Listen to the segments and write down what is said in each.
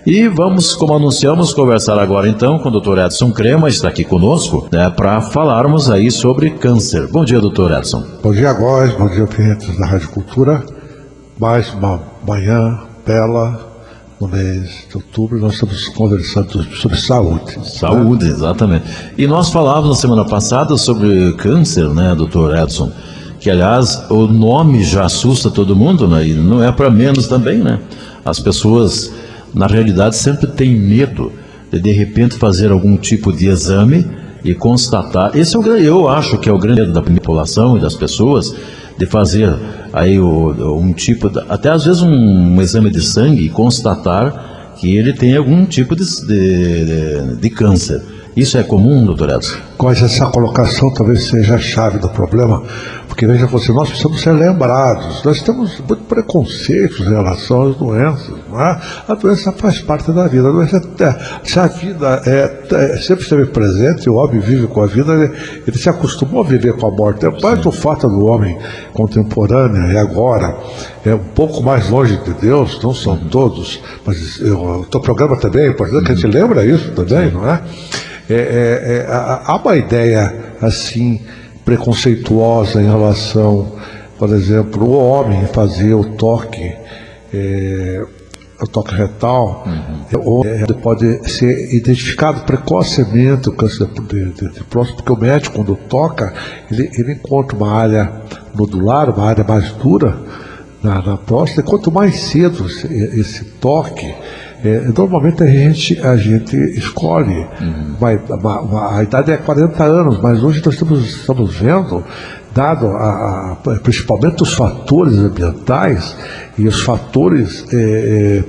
E vamos, como anunciamos, conversar agora então com o Dr. Edson Crema, está aqui conosco, né, para falarmos aí sobre câncer. Bom dia, Dr. Edson. Bom dia, Góes, bom dia, clientes da Rádio Cultura. Mais uma manhã bela no mês de outubro, nós estamos conversando sobre saúde. Saúde, né? Exatamente. E nós falávamos na semana passada sobre câncer, né, Dr. Edson? Que, aliás, o nome já assusta todo mundo, né? E não é para menos também, né? As pessoas, na realidade, sempre têm medo de repente, fazer algum tipo de exame e constatar. Esse é eu acho que é o grande medo da população e das pessoas, de fazer aí um tipo, até às vezes um exame de sangue e constatar que ele tem algum tipo de câncer. Isso é comum, doutor Edson? Góes, essa colocação talvez seja a chave do problema, porque veja você, nós precisamos ser lembrados, nós temos muito preconceitos em relação às doenças, não é? A doença faz parte da vida, a doença, se a vida sempre esteve presente, o homem vive com a vida, ele se acostumou a viver com a morte. Mas o fato do homem contemporâneo e agora é um pouco mais longe de Deus, não são todos, mas o teu programa também é importante que a gente lembra isso também, não é? Há uma ideia assim preconceituosa em relação, por exemplo, o homem fazer o toque retal, pode ser identificado precocemente o câncer de próstata, porque o médico, quando toca, ele encontra uma área nodular, uma área mais dura na próstata, e quanto mais cedo esse toque, normalmente a gente escolhe, a idade é 40 anos, mas hoje nós estamos vendo, dado principalmente os fatores ambientais e os fatores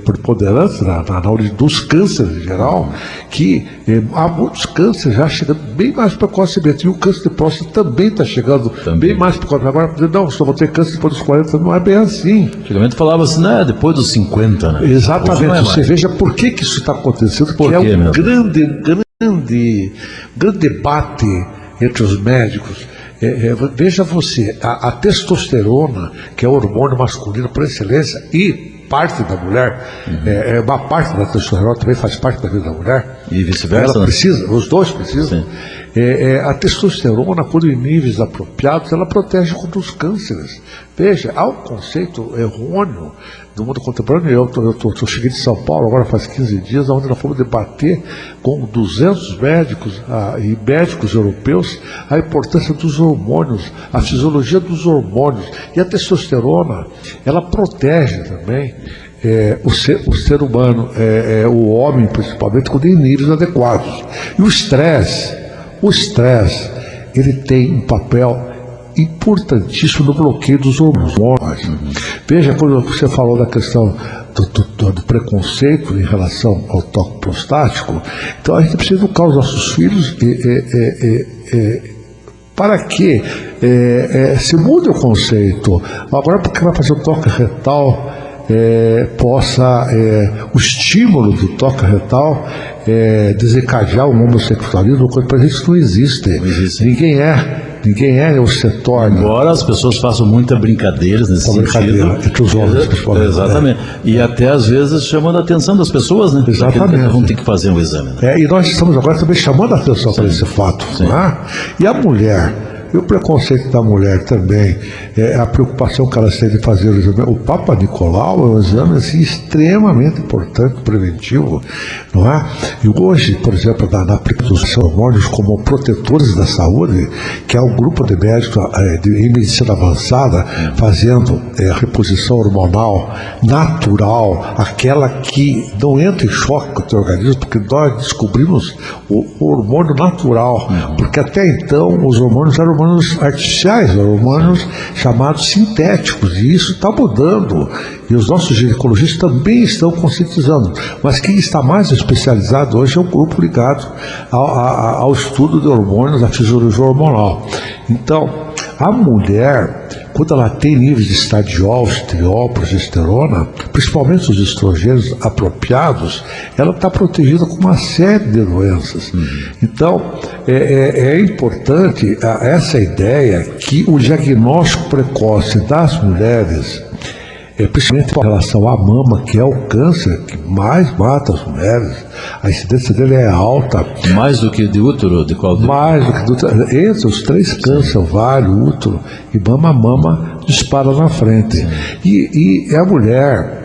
preponderantes na origem dos cânceres em geral, que há muitos cânceres já chegando bem mais precocemente, e o câncer de próstata também está chegando bem mais precocemente. Agora, não, só vou ter câncer depois dos 40, não é bem assim. Antigamente falava assim, né, depois dos 50, né? Exatamente, você veja por que isso está acontecendo, porque é um grande debate entre os médicos. Veja você, a testosterona, que é o hormônio masculino por excelência, e parte da mulher, uma parte da testosterona também faz parte da vida da mulher. E vice-versa. Ela precisa, os dois precisam. A testosterona, quando em níveis apropriados, ela protege contra os cânceres. Veja, há um conceito errôneo do mundo contemporâneo. Eu cheguei de São Paulo agora faz 15 dias, onde nós fomos debater com 200 médicos e médicos europeus a importância dos hormônios, a fisiologia dos hormônios. E a testosterona, ela protege também o ser humano, o homem principalmente, quando em níveis adequados. E o estresse, ele tem um papel importantíssimo no bloqueio dos hormônios. Veja, quando você falou da questão do preconceito em relação ao toque prostático, então a gente precisa educar os nossos filhos para que se mude o conceito. Agora, porque vai fazer o toque retal, o estímulo do toque retal desencadear o homossexualismo, coisa para isso não existe. Ninguém é o setor. Embora as pessoas façam muita brincadeira nesse sentido. Entre os homens, exatamente. E até às vezes chamando a atenção das pessoas, né? Exatamente. Vão ter que fazer um exame. Né? E nós estamos agora também chamando a atenção para esse fato. Né? E a mulher, e o preconceito da mulher também, a preocupação que elas têm de fazer o exame. O Papa Nicolau é um exame assim, extremamente importante, preventivo, não é? E hoje, por exemplo, na aplicação dos hormônios como protetores da saúde, que é um grupo de médicos em medicina avançada, fazendo reposição hormonal natural, aquela que não entra em choque com o teu organismo, porque nós descobrimos o hormônio natural, porque até então os hormônios eram hormônios artificiais, hormônios chamados sintéticos, e isso está mudando, e os nossos ginecologistas também estão conscientizando, mas quem está mais especializado hoje é um grupo ligado ao estudo de hormônios, à fisiologia hormonal. Então, a mulher, quando ela tem níveis de estradiol, estriol, progesterona, principalmente os estrogênios apropriados, ela está protegida com uma série de doenças. Então, é importante essa ideia que o diagnóstico precoce das mulheres principalmente em relação à mama, que é o câncer que mais mata as mulheres. A incidência dele é alta. Mais do que de útero? De qual? Mais do que de útero. Entre os 3 cânceres, ovário, útero e mama, a mama dispara na frente. E a mulher...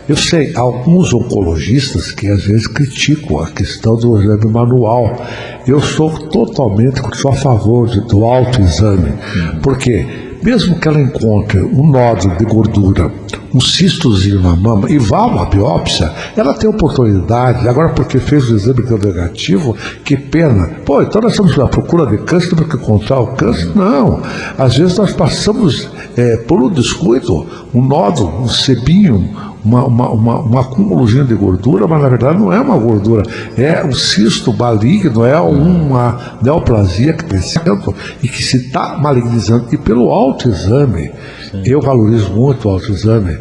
Eu sei, alguns oncologistas que às vezes criticam a questão do exame manual. Eu sou a favor do autoexame. Por quê? Mesmo que ela encontre um nódulo de gordura, um cistozinho na mama e vá a uma biópsia, ela tem oportunidade. Agora, porque fez o exame que deu negativo, que pena. Pô, então nós estamos à procura de câncer, temos que encontrar o câncer? Não. Às vezes nós passamos por um descuido, um nódulo, um sebinho, um acúmulozinho de gordura, mas na verdade não é uma gordura, é um cisto maligno, é uma neoplasia que está sendo e que se está malignizando. E pelo autoexame, eu valorizo muito o autoexame,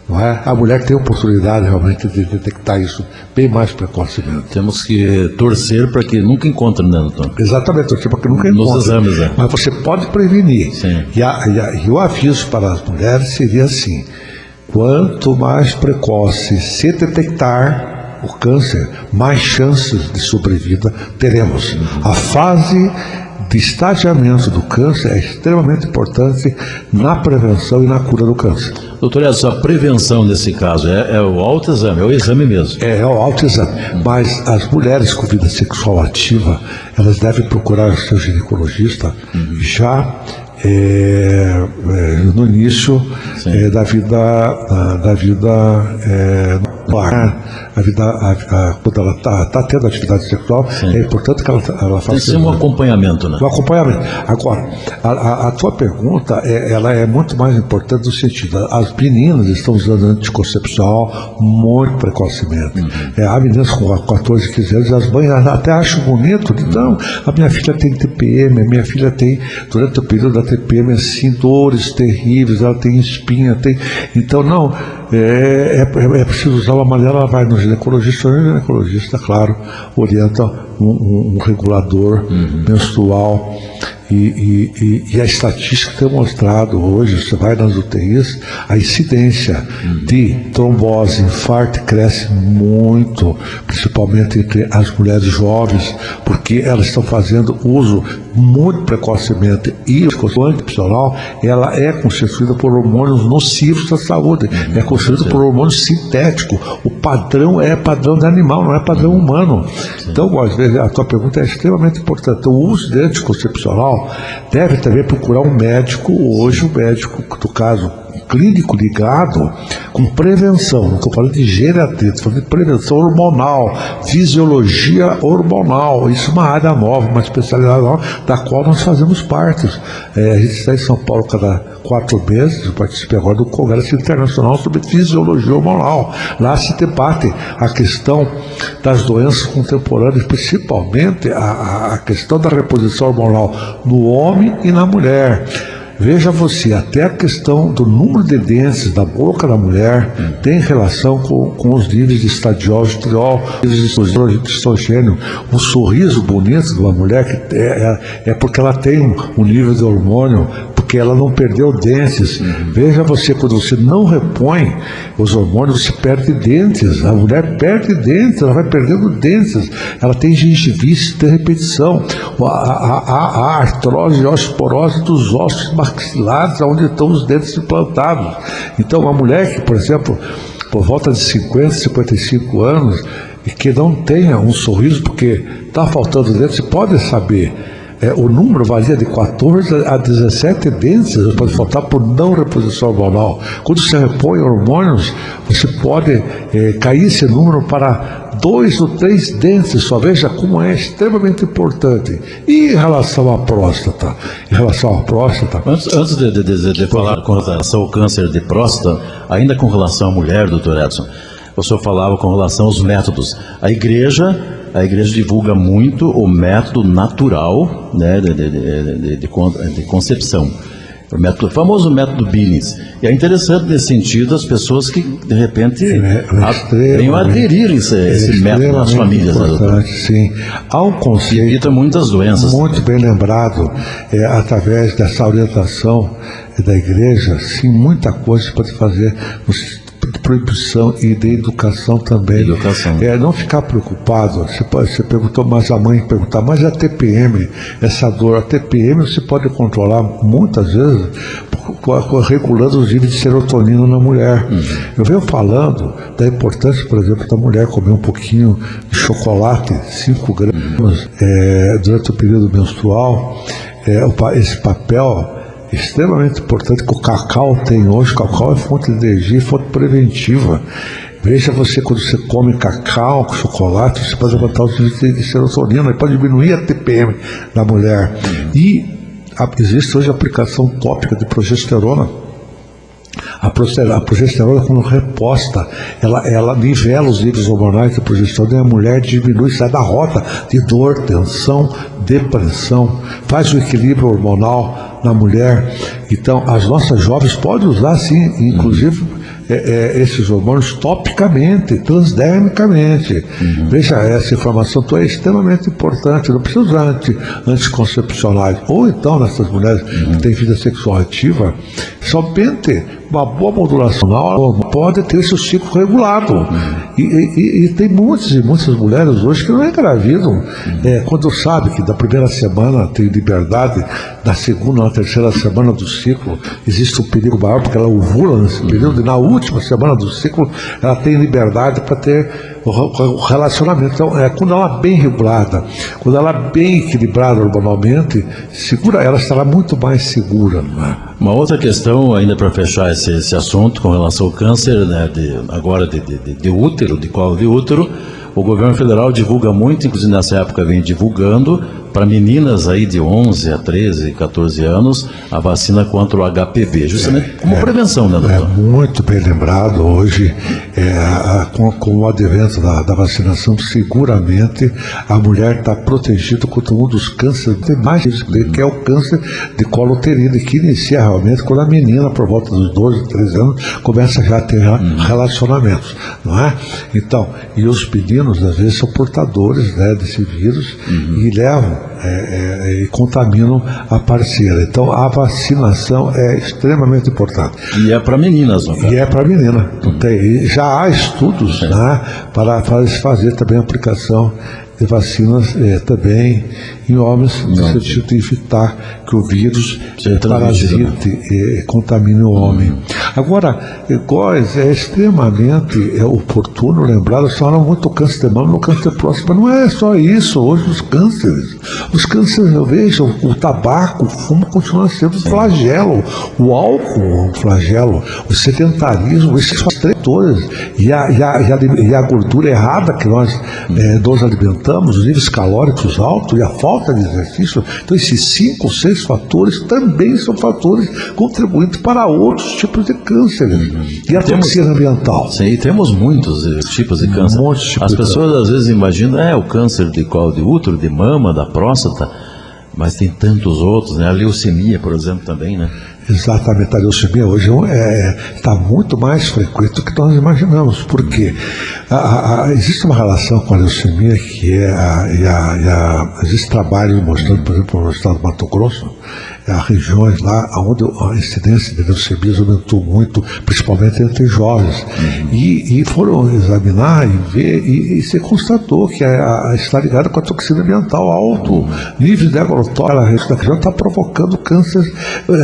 não é? A mulher tem oportunidade realmente de detectar isso bem mais precocemente. Temos que torcer para que nunca encontre, né, doutor? Exatamente, torcer para que nunca encontre. Nos exames, né? Mas você pode prevenir. Sim. E o aviso para as mulheres seria assim: quanto mais precoce se detectar o câncer, mais chances de sobrevida teremos. A fase de estadiamento do câncer é extremamente importante na prevenção e na cura do câncer. Doutor Edson, a prevenção nesse caso é o autoexame, é o exame mesmo? É o autoexame. Mas as mulheres com vida sexual ativa, elas devem procurar o seu ginecologista já no início da vida quando ela está tendo atividade sexual. Sim. É importante que ela faça. Tem que ser um acompanhamento, né? Um acompanhamento. Agora, a tua pergunta ela é muito mais importante no sentido: as meninas estão usando anticoncepcional muito precocemente. Há meninas com 14, 15 anos, as mães até acham bonito. Então, a minha filha tem TPM, a minha filha tem, durante o período da TPM, assim, dores terríveis, ela tem espinha, então não, é preciso usar uma maneira. Ela vai no ginecologista, o ginecologista, claro, orienta um regulador menstrual. E a estatística tem mostrado hoje, você vai nas UTIs, a incidência de trombose, infarto cresce muito, principalmente entre as mulheres jovens, porque elas estão fazendo uso muito precocemente. E o anticoncepcional, ela é constituída por hormônios nocivos à saúde, é constituída por hormônios sintéticos. O padrão é padrão de animal, não é padrão humano. Então, às vezes, a tua pergunta é extremamente importante. O uso de anticoncepcional deve também procurar um médico, hoje um médico, no caso clínico ligado com prevenção, não estou falando de geriatria, estou falando de prevenção hormonal, fisiologia hormonal. Isso é uma área nova, uma especialidade nova, da qual nós fazemos parte. A gente está em São Paulo cada 4 meses, eu participei agora do Congresso Internacional sobre Fisiologia Hormonal. Lá se debate a questão das doenças contemporâneas, principalmente a questão da reposição hormonal no homem e na mulher. Veja você, até a questão do número de dentes da boca da mulher tem relação com os níveis de estradiol, de estrogênio. Um sorriso bonito de uma mulher que é porque ela tem um nível de hormônio, porque ela não perdeu dentes. Veja você, quando você não repõe os hormônios, você perde dentes. A mulher perde dentes, ela vai perdendo dentes. Ela tem gengivite de repetição. A artrose e osteoporose dos ossos maxilares, onde estão os dentes implantados. Então, uma mulher que, por exemplo, por volta de 50, 55 anos, e que não tenha um sorriso, porque está faltando dentes, você pode saber. O número varia de 14 a 17 dentes, pode faltar por não reposição hormonal. Quando você repõe hormônios, você pode cair esse número para 2 ou 3 dentes só. Veja como é extremamente importante. E em relação à próstata? Antes de falar com relação ao câncer de próstata, ainda com relação à mulher, doutor Edson, o senhor falava com relação aos métodos. A igreja divulga muito o método natural, né, de concepção. O famoso método Billings. E é interessante nesse sentido as pessoas que, de repente, venham a aderir esse método nas famílias. Sim. Há um conceito. Evita muitas doenças. Muito bem lembrado, através dessa orientação da igreja, sim, muita coisa se pode fazer de proibição e de educação também. Não ficar preocupado. Você perguntou, mas a mãe perguntar, mas a TPM, essa dor, a TPM você pode controlar muitas vezes regulando os níveis de serotonina na mulher. Eu venho falando da importância, por exemplo, da mulher comer um pouquinho de chocolate, 5 gramas, durante o período menstrual. Esse papel extremamente importante que o cacau tem hoje. O cacau é fonte de energia, fonte preventiva. Veja você, quando você come cacau, chocolate, você pode levantar os níveis de serotonina, pode diminuir a TPM da mulher. E existe hoje a aplicação tópica de progesterona. A progesterona, quando reposta, ela nivela os níveis hormonais de progesterona e a mulher diminui, sai da rota de dor, tensão, depressão, faz o equilíbrio hormonal na mulher. Então, as nossas jovens podem usar, sim, inclusive, esses hormônios topicamente, transdermicamente. Veja, essa informação é extremamente importante. Não precisa usar anticoncepcionais. Ou então, nessas mulheres que têm vida sexual ativa, somente uma boa modulação pode ter seu ciclo regulado. E tem muitas e muitas mulheres hoje que não engravidam. Quando sabe que da primeira semana tem liberdade, da segunda ou terceira semana do ciclo existe um perigo maior, porque ela ovula nesse período, e na última semana do ciclo ela tem liberdade para ter o relacionamento. Então, quando ela é bem regulada, quando ela é bem equilibrada hormonalmente, ela estará muito mais segura. Uma outra questão, ainda para fechar esse assunto, com relação ao câncer, né, de útero, de colo de útero, o governo federal divulga muito, inclusive nessa época vem divulgando, para meninas aí de 11 a 13, 14 anos, a vacina contra o HPV, justamente como prevenção, né, doutor? Muito bem lembrado hoje, com o advento da vacinação, seguramente a mulher está protegida contra um dos cânceres mais que é o câncer de colo uterino, que inicia realmente quando a menina, por volta dos 12, 13 anos, começa já a ter relacionamentos, não é? Então, e os meninos, às vezes, são portadores, né, desse vírus e levam e contaminam a parceira. Então a vacinação é extremamente importante. E é para meninas, não é? E é para menina. Já há estudos, né, para fazer também a aplicação de vacinas também em homens, no sentido de evitar que o vírus parasite e contamine o homem. Agora, Góes, é extremamente oportuno lembrar, eles falam muito do câncer de mama, no câncer de próstata, mas não é só isso. Hoje os cânceres, eu vejo, o tabaco, o fumo continua sendo um flagelo, o álcool é um flagelo, o sedentarismo, esses fatores, e a gordura errada que nós alimentamos, os níveis calóricos altos e a falta de exercício. Então esses 5 ou 6 fatores também são fatores contribuintes para outros tipos de cânceres. E a toxina ambiental. Sim, temos muitos tipos de câncer. As pessoas às vezes imaginam, o câncer de colo de útero, de mama, da próstata, mas tem tantos outros, né? A leucemia, por exemplo, também, né? Exatamente, a leucemia hoje está muito mais frequente do que nós imaginamos, porque existe uma relação com a leucemia que existe trabalho mostrando, por exemplo, no estado do Mato Grosso, há regiões lá onde a incidência de leucemias aumentou muito, principalmente entre jovens. E foram examinar e ver, e se constatou que está ligada com a toxina ambiental alto. Nível de agrotóxico, a região está provocando câncer,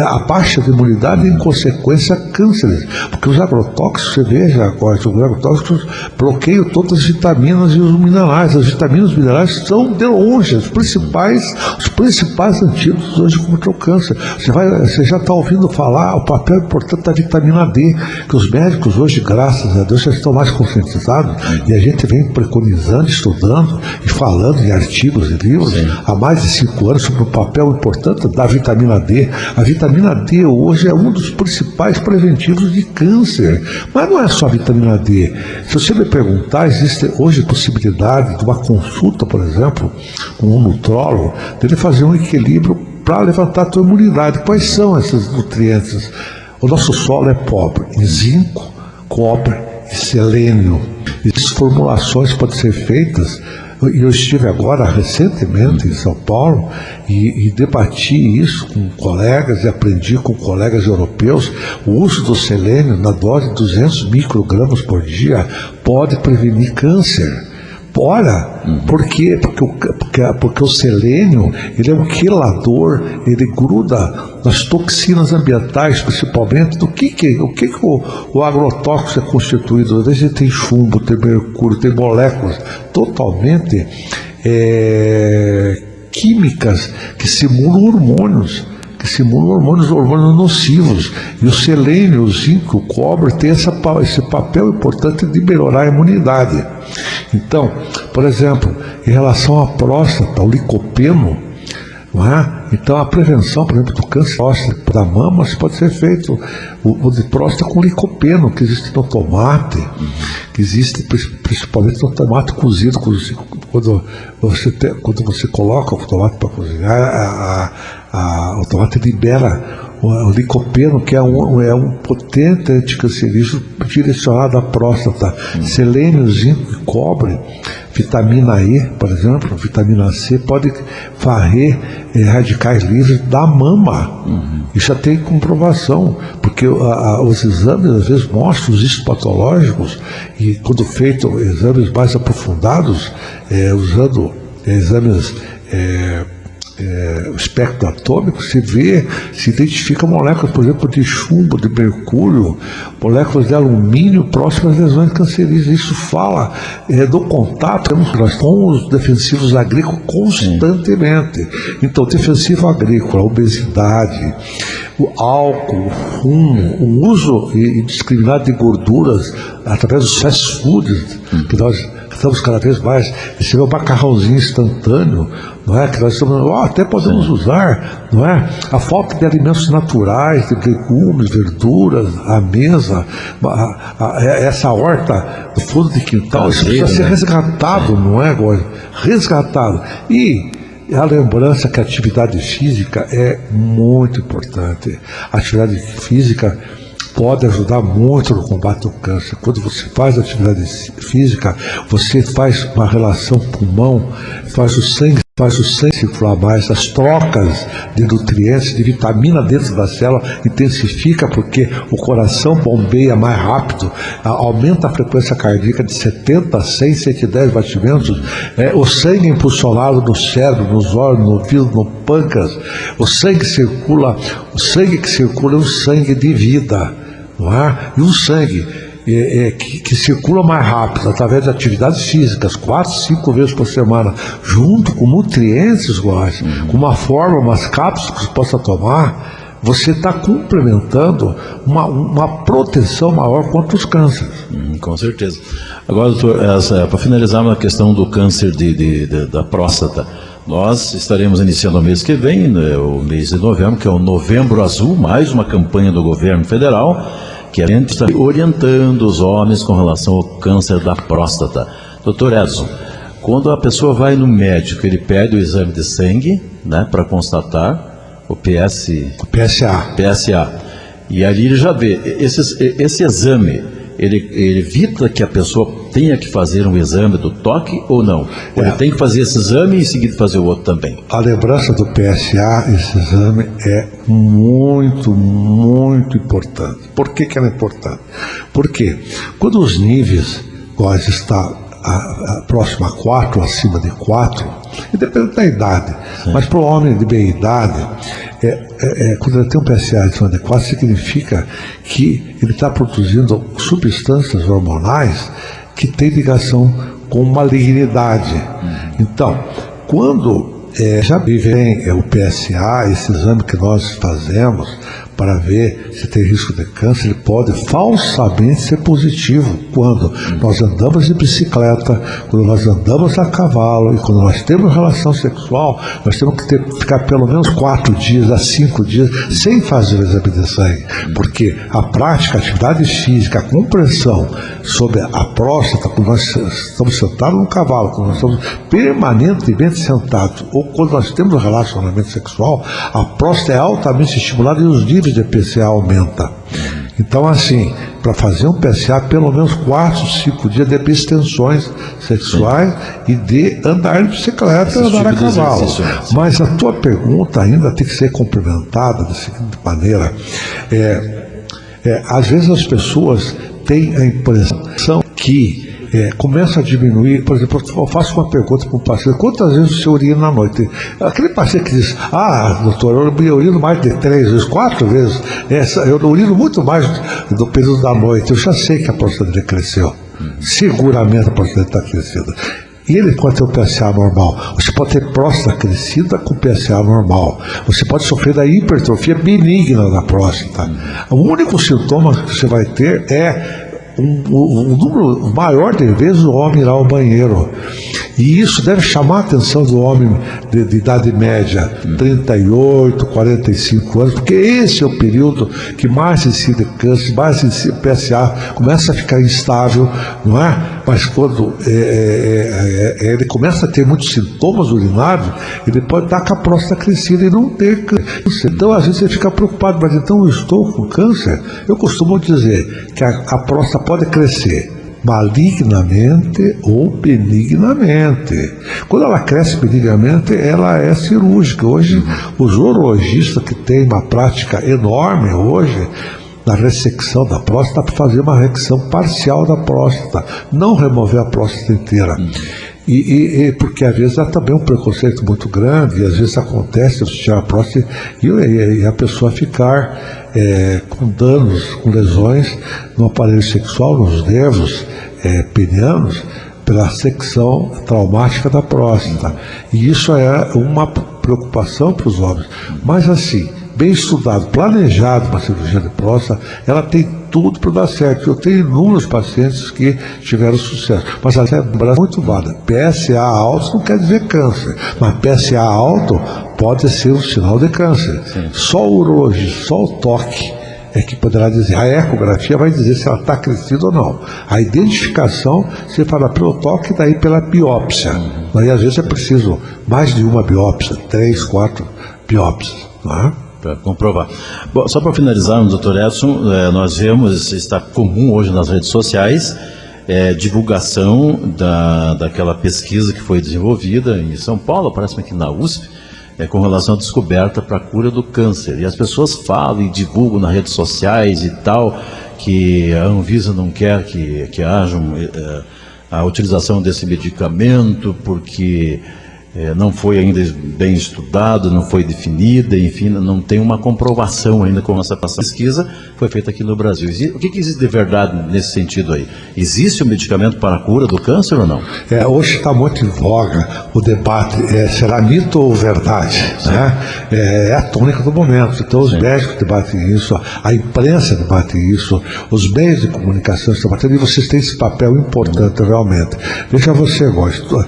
a baixa de imunidade e, em consequência, cânceres. Porque os agrotóxicos, você veja, os agrotóxicos bloqueiam todas as vitaminas e os minerais. As vitaminas e os minerais são, de longe, os principais antídotos hoje contra o câncer. Você já está ouvindo falar o papel importante da vitamina D, que os médicos hoje, graças a Deus, já estão mais conscientizados, e a gente vem preconizando, estudando e falando em artigos e livros há mais de 5 anos sobre o papel importante da vitamina D. A vitamina D hoje é um dos principais preventivos de câncer, mas não é só a vitamina D. Se você me perguntar, existe hoje possibilidade de uma consulta, por exemplo, com um nutrólogo, dele fazer um equilíbrio para levantar a tua imunidade. Quais são esses nutrientes? O nosso solo é pobre em zinco, cobre e selênio. Essas formulações podem ser feitas. Eu estive agora recentemente em São Paulo e debati isso com colegas e aprendi com colegas europeus. O uso do selênio na dose de 200 microgramas por dia pode prevenir câncer. Olha, por quê? Porque o selênio, ele é um quelador, ele gruda nas toxinas ambientais, principalmente. O que o agrotóxico é constituído? Às vezes tem chumbo, tem mercúrio, tem moléculas totalmente químicas que simulam hormônios. Hormônios nocivos. E o selênio, o zinco, o cobre tem esse papel importante de melhorar a imunidade. Então, por exemplo, em relação à próstata, o licopeno, não é? Então a prevenção, por exemplo, do câncer da mama pode ser feito o de próstata com licopeno, que existe no tomate, que existe principalmente no tomate cozido. Quando você coloca o tomate para cozinhar, o tomate libera o licopeno, que é um potente anticancerígeno direcionado à próstata. Selênio, zinco e cobre, vitamina E, por exemplo, vitamina C, pode varrer radicais livres da mama. Isso já tem comprovação, porque os exames às vezes mostram os riscos patológicos, e quando feito exames mais aprofundados, usando exames o espectro atômico, se identifica moléculas, por exemplo, de chumbo, de mercúrio, moléculas de alumínio próximas às lesões cancerígenas. Isso fala do contato com os defensivos agrícolas constantemente. Então, defensivo agrícola, a obesidade, o álcool, o fumo, o uso indiscriminado de gorduras através dos fast foods, que nós estamos cada vez mais. Esse é o macarrãozinho instantâneo, não é? Que nós estamos, até podemos usar, não é? A falta de alimentos naturais, de legumes, verduras, a mesa, essa horta do fundo de quintal, isso precisa ser resgatado, não é, Góis? Resgatado. E a lembrança que a atividade física é muito importante. A atividade física pode ajudar muito no combate ao câncer. Quando você faz atividade física, você faz uma relação pulmão, faz o sangue circular mais, as trocas de nutrientes, de vitamina dentro da célula intensifica, porque o coração bombeia mais rápido, aumenta a frequência cardíaca de 70 a 100, 110 batimentos, o sangue impulsionado no cérebro, nos órgãos, no fígado, no pâncreas, o sangue que circula é um sangue de vida, não é? E um sangue que circula mais rápido através de atividades físicas, 4, 5 vezes por semana, junto com nutrientes, com uma forma, umas cápsulas que você possa tomar, você está complementando uma proteção maior contra os cânceres. Com certeza. Agora, doutor, para finalizar na questão do câncer da próstata, nós estaremos iniciando o mês que vem, né, o mês de novembro, que é o Novembro Azul, mais uma campanha do governo federal, que a gente está orientando os homens com relação ao câncer da próstata. Doutor Edson, quando a pessoa vai no médico, ele pede o exame de sangue, né, para constatar o PSA. E ali ele já vê, esse exame, ele evita que a pessoa tenha que fazer um exame do toque ou não? Ou ele tem que fazer esse exame e em seguida fazer o outro também? A lembrança do PSA, esse exame é muito, muito importante. Por que ela é importante? Porque quando os níveis está próximo a 4, acima de 4, depende da idade, mas para o homem de meia idade, quando ele tem um PSA acima de 4, significa que ele está produzindo substâncias hormonais que têm ligação com malignidade. Então, quando já vem o PSA, esse exame que nós fazemos para ver se tem risco de câncer, ele pode falsamente ser positivo quando nós andamos de bicicleta, quando nós andamos a cavalo e quando nós temos relação sexual, nós temos que ficar pelo menos 4 dias a 5 dias sem fazer o exame de sangue, porque a prática, a atividade física, a compreensão sobre a próstata, quando nós estamos sentados no cavalo, quando nós estamos permanentemente sentados ou quando nós temos um relacionamento sexual, a próstata é altamente estimulada e os níveis de PSA aumentam. Então, assim, para fazer um PSA, pelo menos 4, 5 dias de abstenções sexuais e de andar de bicicleta e andar a cavalo. Mas a tua pergunta ainda tem que ser complementada da seguinte maneira. Às vezes as pessoas têm a impressão que começa a diminuir. Por exemplo, eu faço uma pergunta para um paciente: quantas vezes você urina na noite? Aquele paciente que diz: doutor, eu urino mais de 3 vezes, 4 vezes, eu urino muito mais no período da noite. Eu já sei que a próstata dele cresceu, seguramente a próstata dele está crescida. E ele pode ter um PSA normal. Você pode ter próstata crescida com PSA normal. Você pode sofrer da hipertrofia benigna da próstata. O único sintoma que você vai ter é um número maior de vezes o homem irá ao banheiro. E isso deve chamar a atenção do homem de idade média, 38, 45 anos, porque esse é o período que mais se incide câncer, mais se incide PSA, começa a ficar instável, não é? Mas quando ele começa a ter muitos sintomas urinários, ele pode estar com a próstata crescida e não ter câncer. Então, às vezes, você fica preocupado, mas então eu estou com câncer? Eu costumo dizer que a próstata pode crescer malignamente ou benignamente. Quando ela cresce benignamente, ela é cirúrgica. Hoje, os urologistas que têm uma prática enorme hoje na ressecção da próstata, para fazer uma resecção parcial da próstata, não remover a próstata inteira. Porque às vezes há também um preconceito muito grande, e às vezes acontece você tirar a próstata e a pessoa ficar com danos, com lesões no aparelho sexual, nos nervos penianos, pela secção traumática da próstata. E isso é uma preocupação para os homens. Mas assim, bem estudado, planejado uma cirurgia de próstata, ela tem tudo para dar certo. Eu tenho inúmeros pacientes que tiveram sucesso. Mas até é muito válida. PSA alto não quer dizer câncer, mas PSA alto pode ser um sinal de câncer. Sim. Só o urologista, só o toque é que poderá dizer. A ecografia vai dizer se ela está crescida ou não. A identificação se fala pelo toque e daí pela biópsia. Daí às vezes é preciso mais de uma biópsia, 3, 4 biópsias, não é? Para comprovar. Bom, só para finalizarmos, doutor Edson, nós vemos, está comum hoje nas redes sociais, divulgação daquela pesquisa que foi desenvolvida em São Paulo, parece-me que na USP, com relação à descoberta para a cura do câncer. E as pessoas falam e divulgam nas redes sociais e tal, que a Anvisa não quer que haja a utilização desse medicamento, porque não foi ainda bem estudado, não foi definida, enfim, não tem uma comprovação ainda como essa pesquisa foi feita aqui no Brasil. O que existe de verdade nesse sentido aí? Existe um medicamento para a cura do câncer ou não? Hoje está muito em voga o debate, será mito ou verdade? Né? É a tônica do momento. Então os médicos debatem isso, a imprensa debate isso, os meios de comunicação estão debatendo, e vocês têm esse papel importante realmente. Veja você, gosta.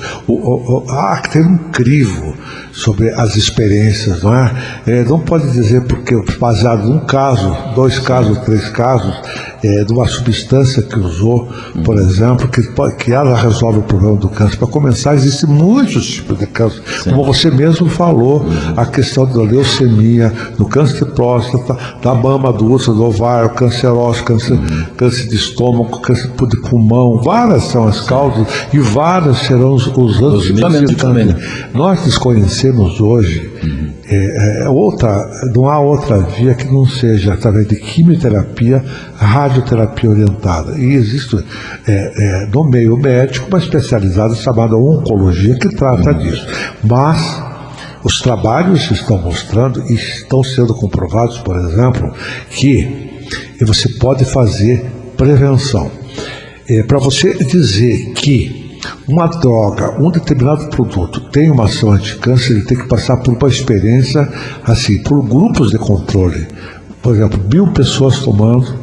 Tem um crivo sobre as experiências, não é? Não pode dizer porque baseado num caso, 2 casos, 3 casos, de uma substância que usou, por exemplo, que ela resolve o problema do câncer. Para começar, existem muitos tipos de câncer, como você mesmo falou, a questão da leucemia, do câncer de próstata, da mama, do útero, do ovário, câncer ósseo, câncer de estômago, câncer de pulmão, várias são as causas e várias serão os medicamentos também. Nós desconhecemos hoje não há outra via que não seja através de quimioterapia, radioterapia orientada. E existe no meio médico uma especializada chamada oncologia que trata disso. Mas os trabalhos estão mostrando e estão sendo comprovados, por exemplo, que você pode fazer prevenção. Para você dizer que uma droga, um determinado produto tem uma ação anticâncer, ele tem que passar por uma experiência, assim, por grupos de controle. por exemplo, 1.000 pessoas tomando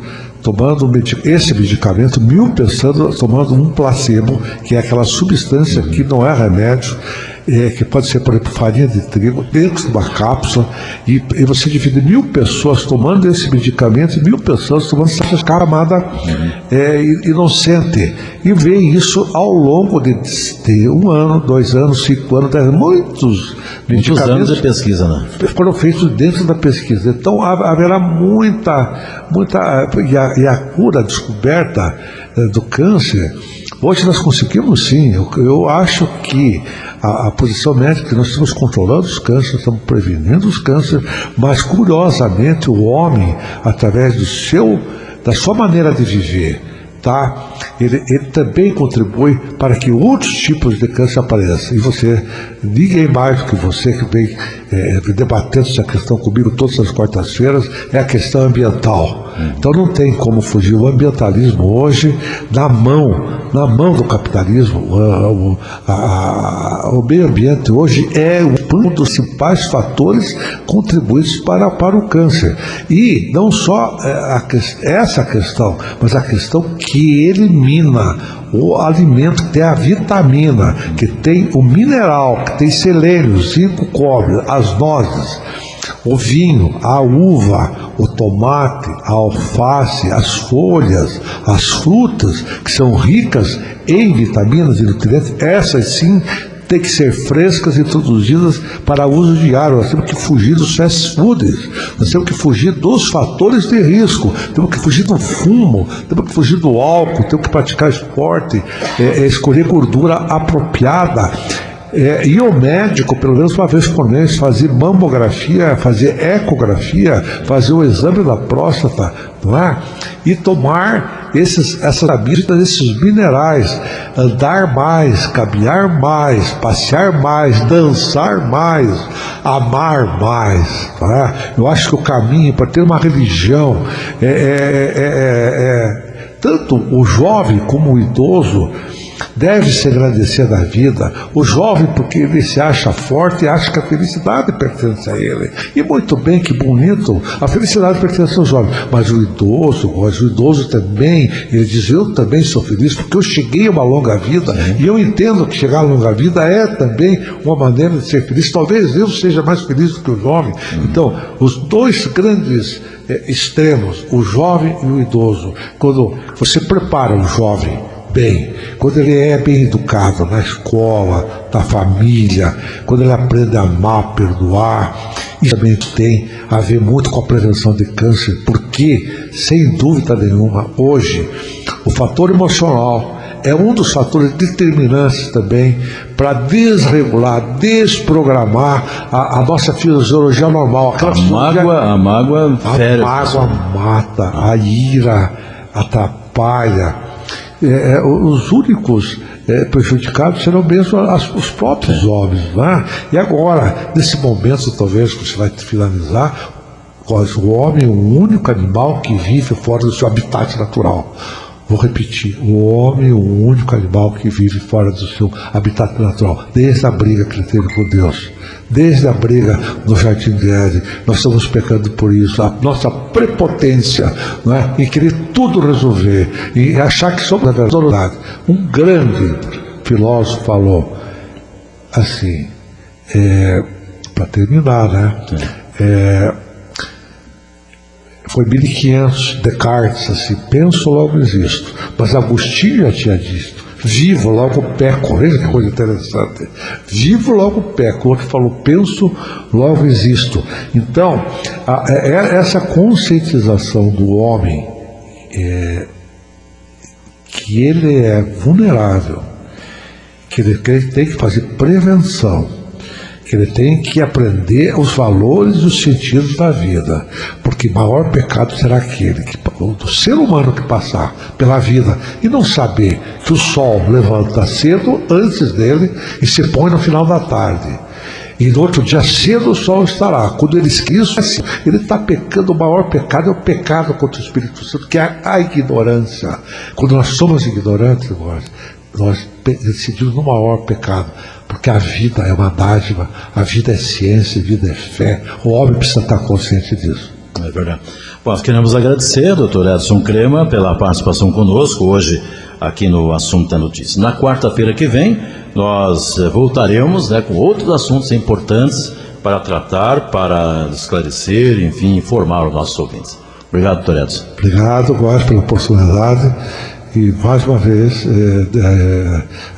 esse medicamento, 1.000 pessoas tomando um placebo, que é aquela substância que não é remédio, que pode ser, por exemplo, farinha de trigo, dentro de uma cápsula, e você divide 1.000 pessoas tomando esse medicamento e 1.000 pessoas tomando essa camada inocente. E vê isso ao longo de 1 ano, 2 anos, 5 anos, 10 anos, muitos medicamentos anos de pesquisa, né? Foram feitos dentro da pesquisa. Então haverá muita e a cura, a descoberta do câncer. Hoje nós conseguimos sim. Eu acho que a posição médica, que nós estamos controlando os cânceres, estamos prevenindo os cânceres, mas curiosamente o homem, através da sua maneira de viver, tá? Ele também contribui para que outros tipos de câncer apareçam. E ninguém mais do que você que vem debatendo essa questão comigo todas as quartas-feiras, é a questão ambiental. Então não tem como fugir. O ambientalismo hoje, na mão do capitalismo, o meio ambiente hoje é um dos principais fatores contribuintes para o câncer. E não só essa questão, mas a questão que elimina o alimento, que tem a vitamina, que tem o mineral, que tem selênio, zinco, cobre, as nozes, o vinho, a uva, o tomate, a alface, as folhas, as frutas, que são ricas em vitaminas e nutrientes, essas sim tem que ser frescas e introduzidas para uso diário. Nós temos que fugir dos fast foods, nós temos que fugir dos fatores de risco, temos que fugir do fumo, temos que fugir do álcool, temos que praticar esporte, escolher gordura apropriada. E o médico, pelo menos uma vez por mês, fazer mamografia, fazer ecografia, fazer o exame da próstata, não é? E tomar essas vitaminas, esses minerais, andar mais, caminhar mais, passear mais, dançar mais, amar mais, não é? Eu acho que o caminho para ter uma religião tanto o jovem como o idoso deve se agradecer da vida. O jovem, porque ele se acha forte e acha que a felicidade pertence a ele. E muito bem, que bonito, a felicidade pertence ao jovem. Mas o idoso também, ele diz, eu também sou feliz, porque eu cheguei a uma longa vida, e eu entendo que chegar a longa vida é também uma maneira de ser feliz. Talvez eu seja mais feliz do que o jovem. Então, os dois grandes extremos, o jovem e o idoso, quando você prepara o jovem bem, quando ele é bem educado na escola, na família, quando ele aprende a amar, perdoar, isso também tem a ver muito com a prevenção de câncer, porque, sem dúvida nenhuma, hoje, o fator emocional é um dos fatores determinantes também para desregular, desprogramar a nossa fisiologia normal. A mágoa mata, a ira atrapalha. Os únicos prejudicados serão mesmo os próprios homens, né? E agora, nesse momento, talvez, que você vai finalizar, o homem é o único animal que vive fora do seu habitat natural. Vou repetir, o homem é o único animal que vive fora do seu habitat natural, desde a briga que ele teve com Deus, desde a briga no Jardim de Éden. Nós estamos pecando por isso, a nossa prepotência, não é? Em querer tudo resolver, e achar que somos a verdade. Um grande filósofo falou assim, para terminar, né? Foi 1500, Descartes, assim, penso, logo existo. Mas Agostinho já tinha dito, vivo, logo peco. Veja que coisa interessante. Vivo, logo peco. O outro falou, penso, logo existo. Então, essa conscientização do homem, que ele é vulnerável, que ele tem que fazer prevenção, que ele tem que aprender os valores e os sentidos da vida, porque maior pecado será aquele do ser humano que passar pela vida e não saber que o sol levanta cedo antes dele e se põe no final da tarde, e no outro dia cedo o sol estará. Quando ele esquece, ele está pecando. O maior pecado é o pecado contra o Espírito Santo, que é a ignorância. Quando nós somos ignorantes, nós decidimos no maior pecado, porque a vida é uma dádiva, a vida é ciência, a vida é fé. O homem precisa estar consciente disso. É verdade. Bom, nós queremos agradecer, doutor Edson Crema, pela participação conosco hoje aqui no Assunto da Notícia. Na quarta-feira que vem, nós voltaremos, né, com outros assuntos importantes para tratar, para esclarecer, enfim, informar os nossos ouvintes. Obrigado, doutor Edson. Obrigado, Góes, pela oportunidade. E, mais uma vez,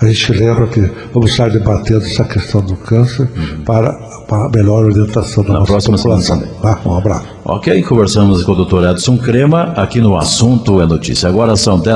a gente lembra que vamos estar debatendo essa questão do câncer para a melhor orientação da nossa população. Um abraço. Ok, conversamos com o doutor Edson Crema aqui no Assunto é Notícia. Agora são 10